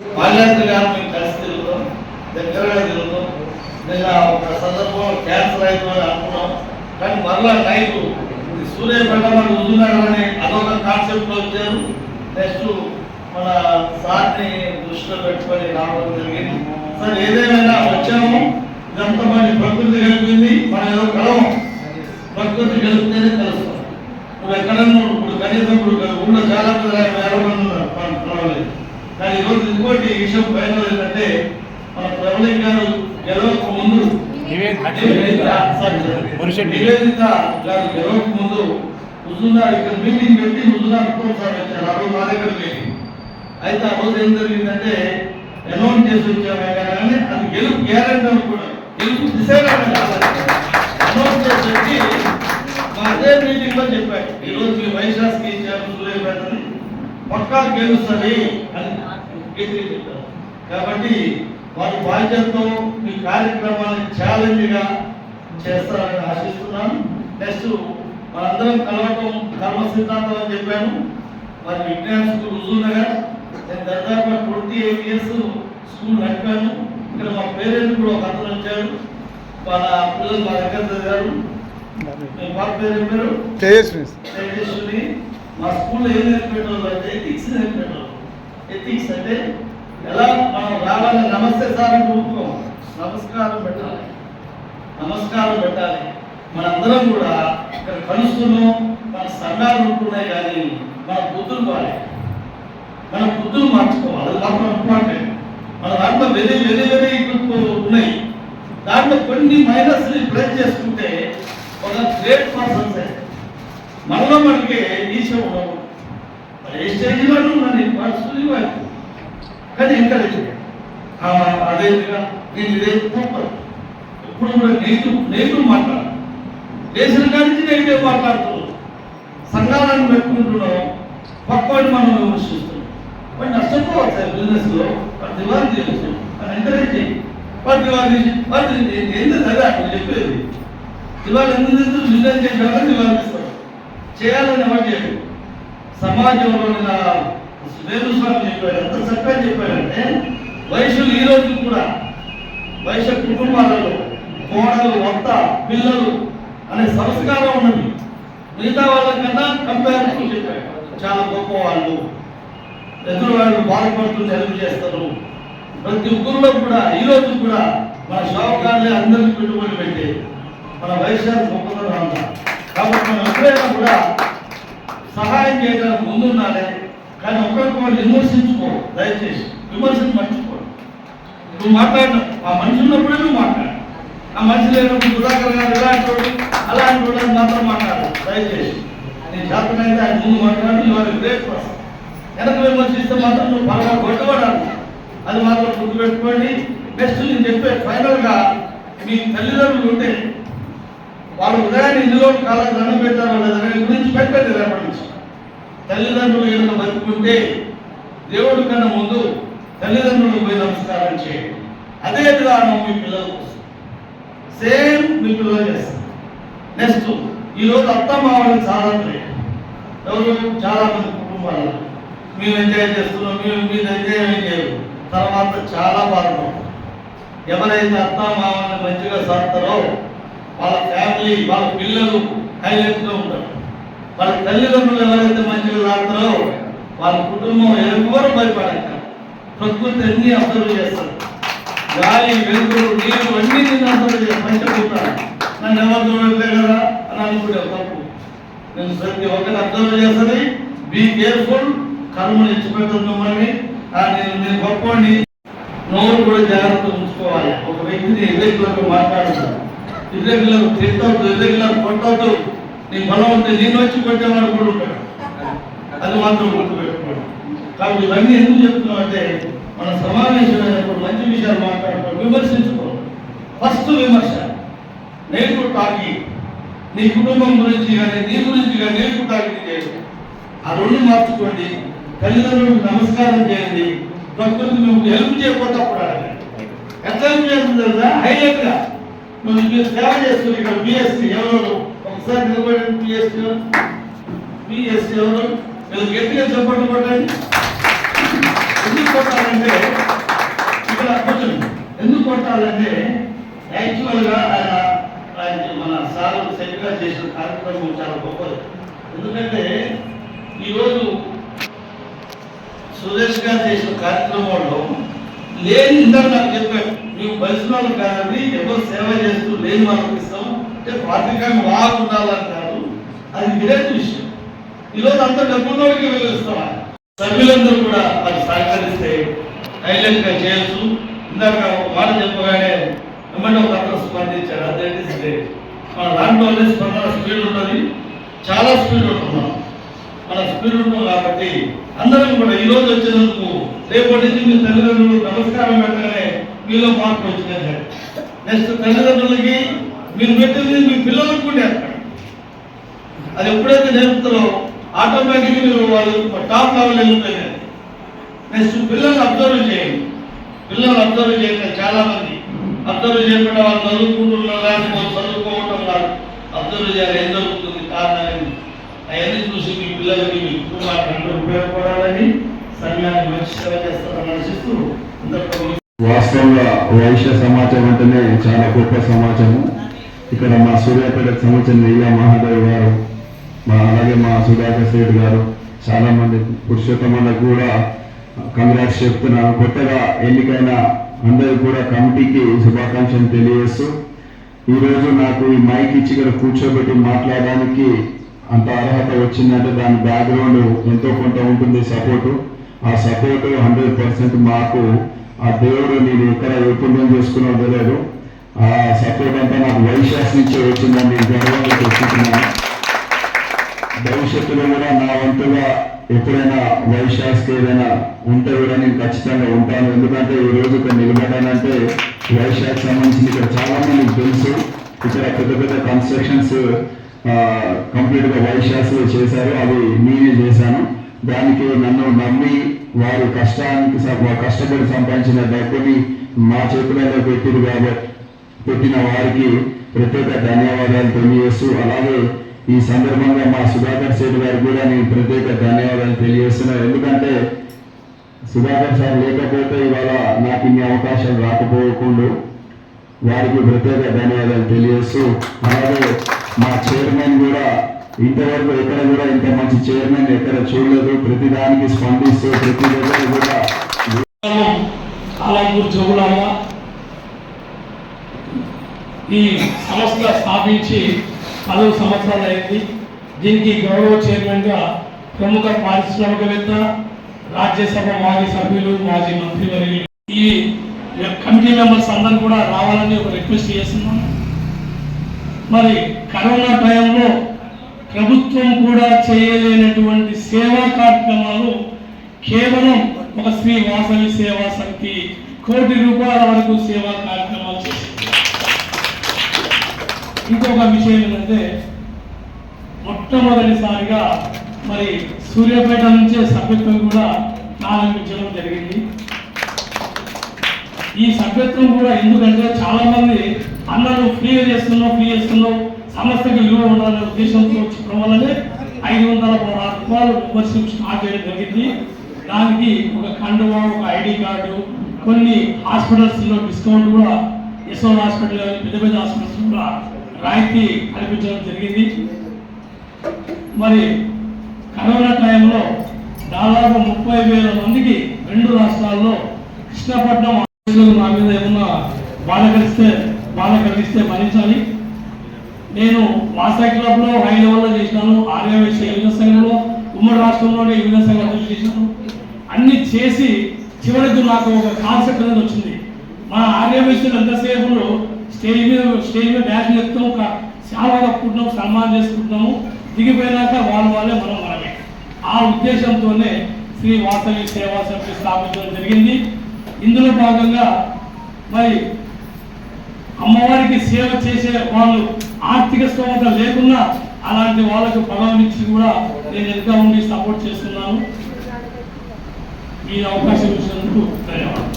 మాల్యాద్రి గారు మేము కలిసి తిరుగుతాం, దగ్గరగా తిరుగుతాం. నిన్న ఒక సందర్భంలో క్యాన్సర్ అవుతుందని అనుకున్నాం, కానీ మరలా నైట్ సూర్యపేట మన హుజూర్నగర్ అనే అదొక కాన్సెప్ట్లో వచ్చారు. నెక్స్ట్ మన సార్ని దృష్టిలో పెట్టుకొని రావడం జరిగింది. సార్ ఏదేమైనా వచ్చాము, ఇదంతా మన ప్రకృతి కలిపింది, మనం ఏదో కలవం, ప్రకృతి కలిపితేనే కలుస్తాం. నువ్వు ఎక్కడన్నా ఇప్పుడు కనీసం ఇప్పుడు ఊళ్ళో చాలా మంది 50 మంది ఉన్నారు, మనం కలవలేదు. కానీ ఈరోజు ఇంకోటి విషయం ఫైనల్ ఏంటంటే, మన ప్రబలింగ్ గారు గెలవక ముందు నివేదిత గారు గెలవక ముందు హుజూర్నగర్ ఇక్కడ మీటింగ్ పెట్టి హుజూర్నగర్ సార్ వచ్చారు. ఆ రోజు మా దగ్గర మీటింగ్ అయితే ఆ రోజు ఏం జరిగిందంటే అనౌన్స్ చేసి వచ్చామే కానీ అది గెలుపు గ్యారెంటీ అని కూడా గెలుపు డిసైడ్ అనౌన్స్ చేసి వచ్చి మా అదే మీటింగ్ లో చెప్పారు, ఈరోజు మీ వైశాస్కి ఇచ్చారు సూర్యపేటని పక్కా గెలుస్తుంది అని చెప్పారు. కాబట్టి వారి బాధ్యతతో ఈ కార్యక్రమాన్ని ఛాలెంజ్గా చేస్తారని ఆశిస్తున్నాను. నెక్స్ట్ మనందరం కలవటం కర్మ సిద్ధాంతం అని చెప్పాను. మరి విజ్ఞాన స్కూల్ హుజూర్నగర్ నేను దాదాపు 28 years స్కూల్ నడిపాను. ఇక్కడ మా పేరెంట్ కూడా ఒక అతను వచ్చాడు, వాళ్ళ పిల్లలు మా దగ్గర చదివారు. మీ పాప పేరు పేరు తేజస్విని. మా స్కూల్లో ఏం నేర్పేటోళ్ళు అంటే ఎథిక్స్ నేర్పేటోళ్ళు. ఎథిక్స్ అంటే ఎలా మనం రావాలి, నమస్తే సార్ అని నమస్కారం పెట్టాలి, నమస్కారం పెట్టాలి. మనందరం కూడా ఇక్కడ కలుస్తున్నాం, మన సంఘాలు ఉంటున్నాయి, కానీ మన బుద్ధులు బాగాలి, మన బుద్ధులు మార్చుకోవాలి. అది మాత్రం ఇంపార్టెంట్. మన దాంట్లో వెరీ ఉన్నాయి, దాంట్లో కొన్ని మైనస్ని ప్లస్ చేసుకుంటే ఒక గ్రేట్ పర్సన్స్ అయితే మనలో మనకి ఈశ్వ ఉండవు. మరి ఏ స్టేజ్లోనూ మన పరిస్థితి వైపు కానీ ఎంకరేజ్ అదేవిధంగా నేను ఇదే తప్పదు. ఎప్పుడు కూడా నెగిటివ్ మాట్లాడాలి, దేశం కానించి నెగిటివ్ మాట్లాడుతున్నాం, సంఘాలను పెట్టుకుంటున్నాం, పక్కవాడిని మనం విమర్శిస్తున్నాం. వాడు నష్టపోవచ్చు బిజినెస్లో, వాడు దివాళీ చేయవచ్చు, వాడు ఎంకరేజ్ చేయి, వాడు దివాళీ వాడు ఎందుకు అదే అక్కడ చెప్పేది. దివాళీ ఎందుకు చేస్తారు, బిజినెస్ చేసేవాళ్ళని దివాళీ ఇస్తారు, చేయాలని ఎవరు చేయరు. సమాజంలో వేణుస్వామి చెప్పాడు, ఎంత చక్కగా చెప్పాడంటే వయసులు ఈ రోజు కూడా వయసు కుటుంబాలలో కోడలు, వత్త, పిల్లలు అనే సంస్కారం ఉన్నది. మిగతా వాళ్ళకన్నా కంపారిజన్ చెప్పాడు. చాలా గొప్ప వాళ్ళు, ఎదురు వాళ్ళు బాధపడుతూ హెల్ప్ చేస్తారు. ప్రతి ఒక్కరిలో కూడా ఈ రోజు కూడా మన షావుకారులే అందరికీ పెట్టుబడి పెట్టే మన వైశాఖ గొప్పతనం అంట. కాబట్టి మనం ఎప్పుడైనా కూడా సహాయం చేయడానికి ముందున్నారే, కానీ ఒకరికి వాళ్ళు విమర్శించుకో, దయచేసి విమర్శను మర్చిపోడు. నువ్వు మాట్లాడు, ఆ మనిషి ఉన్నప్పుడే నువ్వు మాట్లాడు, ఆ మనిషి లేనప్పుడు సుధాకర్ గారు ఇలాంటి వాడు అలాంటి వాడు మాత్రం మాట్లాడు. దయచేసి నేను చేతనైతే ఆయన ముందు మాట్లాడు, ఇవాళ గ్రేట్ పర్సన్. వెనక విమర్శిస్తే మాత్రం నువ్వు పరగా కొట్టబడాలి, అది మాత్రం గుర్తుపెట్టుకోండి. నెక్స్ట్ నేను చెప్పే ఫైనల్గా, మీ తల్లిదండ్రులు ఉంటే వాళ్ళు ఉదయాన్ని ఇందులో కాలం దండం పెట్టారో లేదా గురించి పెట్టండి. రేపటి నుంచి తల్లిదండ్రులు ఏదైనా బతుకుంటే దేవుడి కన్నా ముందు తల్లిదండ్రులకు పోయి నమస్కారం చేయండి. అదే విధానం మీ పిల్లల కోసం సేమ్ మీ పిల్లలు చేస్తారు. నెక్స్ట్ ఈరోజు అత్తమామలు చాలా ఎవరు చాలా మంది కుటుంబాలు మేము ఎంజాయ్ చేస్తున్నాం, మీరు ఎంజాయ్ చేయరు, తర్వాత చాలా బాధపడతాం. ఎవరైతే అత్తమామల్ని మంచిగా సాగుతారో వాళ్ళ ఫ్యామిలీ, వాళ్ళ పిల్లలు హైలైట్గా ఉంటారు. వాళ్ళ తల్లిదండ్రులు ఎవరైతే మంచిగా సాగుతారో వాళ్ళ కుటుంబం ఎవరు భయపడక ప్రకృతి అన్ని అబ్జర్వ్ చేస్తారు. గాలి, వెలుగులు, నీరు అన్ని నేను అబ్జర్వ్ చేస్తాను. పంచభూతాలు నన్ను ఎవరు చూడట్లే కదా అని అనుకుంటే తప్పు. నేను ప్రతి ఒక్కరు అబ్జర్వ్ చేస్తుంది. బీ కేర్ఫుల్, కర్మను ఇచ్చిపెట్టదు మిమ్మల్ని. నేను గొప్పని నోరు కూడా జాగ్రత్త ఉంచుకోవాలి. ఒక వ్యక్తిని ఇర్రెగ్యులర్గా మాట్లాడుతాను, ఇర్రెగ్యులర్ తిట్టవద్దు, ఇర్రెగ్యులర్ కొట్టవద్దు. నీ బలం ఉంటే నేను వచ్చి కొట్టేవాడు కూడా ఉంటాడు, అది మాత్రం గుర్తుపెట్టుకోండి. కాబట్టి ఇవన్నీ ఎందుకు చెప్తున్నాం అంటే, మన సమావేశమైనప్పుడు మంచి విషయాలు మాట్లాడుకోవాలి, విమర్శించుకోవాలి. ఫస్ట్ విమర్శ, నెగిటివ్ టాకింగ్, నీ కుటుంబం గురించి కానీ నీ గురించి కానీ నెగిటివ్ టాకింగ్ చేయండి. ఆ రెండు మార్చుకోండి. తల్లిదండ్రులకు నమస్కారం చేయండి. ప్రకృతి మేము హెల్ప్ చేయకపోతే అప్పుడు అడగండి. ఎట్లా హెల్ప్ చేస్తుంది కదా, హైలైట్గా నువ్వు సేవ చేస్తుంది. ఇక్కడ బిఎస్సీ ఎవరు ఒకసారి నిలబడి బిఎస్సీ ఎవరు మీరు గట్టిగా చెప్పండి. ఎందుకు కొట్టాలంటే ఇక్కడ కూర్చోండి. ఎందుకు కొట్టాలంటే యాక్చువల్గా ఆయన మన సార్ సెట్గా చేసిన కార్యక్రమం చాలా గొప్పది. ఎందుకంటే ఈరోజు సురేష్ గారు చేసిన కార్యక్రమంలో లేని ఇందాక నాకు చెప్పాడు, మేము బలిసిన వాళ్ళకి కాదండి, ఎవరు సేవ చేస్తూ లేని వాళ్ళకి ఇస్తాం అంటే పాత్రికంగా బాగా ఉండాలంటారు. అది విరేజ్ విషయం. ఈరోజు అంత డబ్బుల్లోకి వెళ్ళిస్తాం. సభ్యులందరూ కూడా అది సహకరిస్తే హైలైట్ గా చేయొచ్చు. ఇందాక మాట చెప్పగానే వెంబడి ఒక అతను స్పందించాడు. అదే మన దాంట్లోనే స్పందన స్పీడ్ ఉంటుంది, చాలా స్పీడ్ ఉంటున్నాం. మన స్పీడ్ ఉంటాం కాబట్టి అందరం కూడా ఈ రోజు వచ్చినందుకు రేపటి నుంచి మీ తల్లిదండ్రులు నమస్కారం పెట్టగానే మీలో మార్పు వచ్చినాయి. నెక్స్ట్ తల్లిదండ్రులకి మీరు పెట్టింది మీ పిల్లలకు కూడా నేర్పండి. అది ఎప్పుడైతే నేర్పుతారో ఆటోమేటిక్గా మీరు వాళ్ళు టాప్ లెవెల్ వెళ్ళిపోయినాయి. నెక్స్ట్ పిల్లల్ని అబ్జర్వ్ చేయండి. పిల్లల్ని అబ్జర్వ్ చేయండి. చాలా మంది అబ్జర్వ్ చేయకుండా వాళ్ళు చదువుకుంటున్నారు, లేకపోతే చదువుకోవటం కాదు. అబ్జర్వ్ చేయాలి, ఏం జరుగుతుంది, కారణాలని అవన్నీ చూసి మీ పిల్లలకి మీ కుటుంబానికి అందరూ ఉపయోగపడాలని సంఘాన్ని మంచి సేవ చేస్తారని ఆశిస్తూ వాస్తవంగా వైశ్య సమాజం అంటేనే చాలా గొప్ప సమాజము. ఇక్కడ మా సూర్యాపేటకు సంబంధించిన ఈయా మహాదేవ్ గారు, అలాగే మా సుధాకర్ సేఠ్ గారు, చాలా మంది పురుషోత్తమలకు కూడా కంగ్రాట్స్ చెప్తున్నాను. కొత్తగా ఎన్నికైన అందరూ కూడా కమిటీకి శుభాకాంక్షలు తెలియజేస్తూ, ఈరోజు నాకు ఈ మైక్ ఇచ్చి ఇక్కడ కూర్చోబెట్టి మాట్లాడడానికి అంత అర్హత వచ్చిందంటే దాని బ్యాక్గ్రౌండ్ ఎంతో కొంత ఉంటుంది సపోర్టు. ఆ సపోర్టు 100% మాకు ఆ దేవుడు నేను ఎక్కడ ఎప్పుడు చేసుకున్నావు తెలియదు. ఆ సపోర్ట్ అంతా నాకు వైశాఖ నుంచే వచ్చిందని నేను గర్వంగా చెప్తున్నాను. భవిష్యత్తులో కూడా నా వంతుగా ఎప్పుడైనా వైశాఖకి ఏదైనా ఉంటే కూడా నేను ఖచ్చితంగా ఉంటాను. ఎందుకంటే ఈ రోజు ఇక్కడ నిలబడానంటే వైశాఖ సంబంధించి ఇక్కడ చాలా మందికి తెలుసు. ఇక్కడ పెద్ద పెద్ద కన్స్ట్రక్షన్స్ కంప్లీట్ గా వైశాఖలో చేశారు, అవి నేనే చేశాను. దానికి నన్ను నమ్మి వారు కష్టపడి సంపాదించిన డబ్బుని మా చేతులలో పెట్టిన వారికి ప్రత్యేక ధన్యవాదాలు తెలియజేస్తూ, అలాగే ఈ సందర్భంగా మా సుధాకర్ సేఠ్ గారికి కూడా నేను ప్రత్యేక ధన్యవాదాలు తెలియజేస్తున్నాను. ఎందుకంటే సుధాకర్ సార్ లేకపోతే ఇవాళ నాకు ఇన్ని అవకాశాలు రాకపోకుండా వారికి ప్రత్యేక ధన్యవాదాలు తెలియజేస్తూ, అలాగే మా చైర్మన్ కూడా ఇంతవరకు ఎక్కడ కూడా ఇంత మంచి చైర్మన్ ఎక్కడ చూడలేదు. ప్రతిదానికి స్పందిస్తూ ప్రతి దగ్గర కూడా ఈ సంస్థ స్థాపించి 10 సంవత్సరాలు అయింది. దీనికి గౌరవ చైర్మన్గా ప్రముఖ పారిశ్రామికవేత్త, రాజ్యసభ మాజీ సభ్యులు, మాజీ మంత్రివర్యులు, ఈ కమిటీ మెంబర్స్ అందరూ కూడా రావాలని ఒక రిక్వెస్ట్ చేస్తున్నాను. మరి కరోనా టైంలో ప్రభుత్వం కూడా చేయలేనటువంటి సేవా కార్యక్రమాలు కేవలం ఒక శ్రీ వాసవి సేవా సమితి ₹1 కోటి వరకు సేవా కార్యక్రమాలు చేసింది. ఇంకొక విషయం ఏంటంటే మొట్టమొదటిసారిగా మరి సూర్యాపేట నుంచే సభ్యత్వం కూడా ప్రారంభించడం జరిగింది. ఈ సభ్యత్వం కూడా ఎందుకంటే చాలా మంది అన్నలు ఫ్రీ చేస్తున్నావు సంస్థకి విలువ ఉండాలనే ఉద్దేశంతో చెప్పడం వల్లనే ₹516 మెంబర్షిప్ స్టార్ట్ చేయడం జరిగింది. దానికి ఒక కండువా, ఒక ఐడి కార్డు, కొన్ని హాస్పిటల్స్లో డిస్కౌంట్ కూడా, యశోద హాస్పిటల్ పెద్ద పెద్ద హాస్పిటల్స్ కూడా రాయితీ కల్పించడం జరిగింది. మరి కరోనా టైంలో దాదాపు 30,000 మందికి 2 రాష్ట్రాల్లో కృష్ణపట్నం నా మీద ఏమన్నా బాధ కలిగిస్తే భరించాలి. నేను వాసా క్లబ్లో హై లెవెల్లో చేసినాను, ఆర్యవైశ్య యువజన సంఘంలో ఉమ్మడి రాష్ట్రంలోనే యువజన సంఘాలు చేసినాను. అన్ని చేసి చివరికి నాకు ఒక కాన్సెప్ట్ అనేది వచ్చింది. మా ఆర్యవైశ్యులు ఎంతసేపు స్టేజ్ మీద డ్యాన్స్ చేస్తాం, సేవ కప్పుకుంటున్నాం, సన్మానం చేసుకుంటున్నాము, దిగిపోయినాక వాళ్ళే మనమే. ఆ ఉద్దేశంతోనే శ్రీ వాసవి సేవా సమితి స్థాపించడం జరిగింది. ఇందులో భాగంగా మరి అమ్మవారికి సేవ చేసే వాళ్ళు ఆర్థిక స్తోమత లేకున్నా అలాంటి వాళ్ళకు పదవినిచ్చి కూడా నేను ఎంత ఉండి సపోర్ట్ చేస్తున్నాను. ఈ అవకాశం ఇచ్చినందుకు ధన్యవాదాలు.